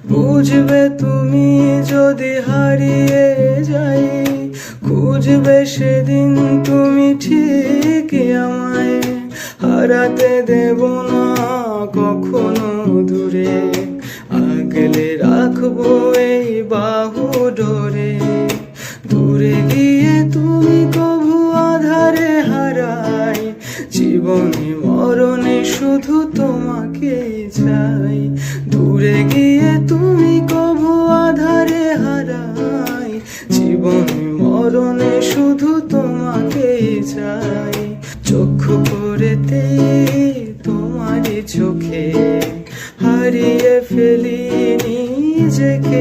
বুঝবে তুমি যদি হারিয়ে যাই, খুঁজবে সেদিন তুমি ঠিকই আমায়। হারাতে দেব না কখনো দূরে, আগলে রাখবো এই বাহু ডোরে। দূরে গিয়ে তুমি কভু আধারে হারাই, জীবনে মরণে শুধু তোমাকেই চাই। দূরে গিয়ে তুমি কভু আধারে হারাই, জীবনে মরণে শুধু তোমাকেই চাই। চক্ষু পড়েতেই তোমারই চোখে হারিয়ে ফেলি নিজেকে।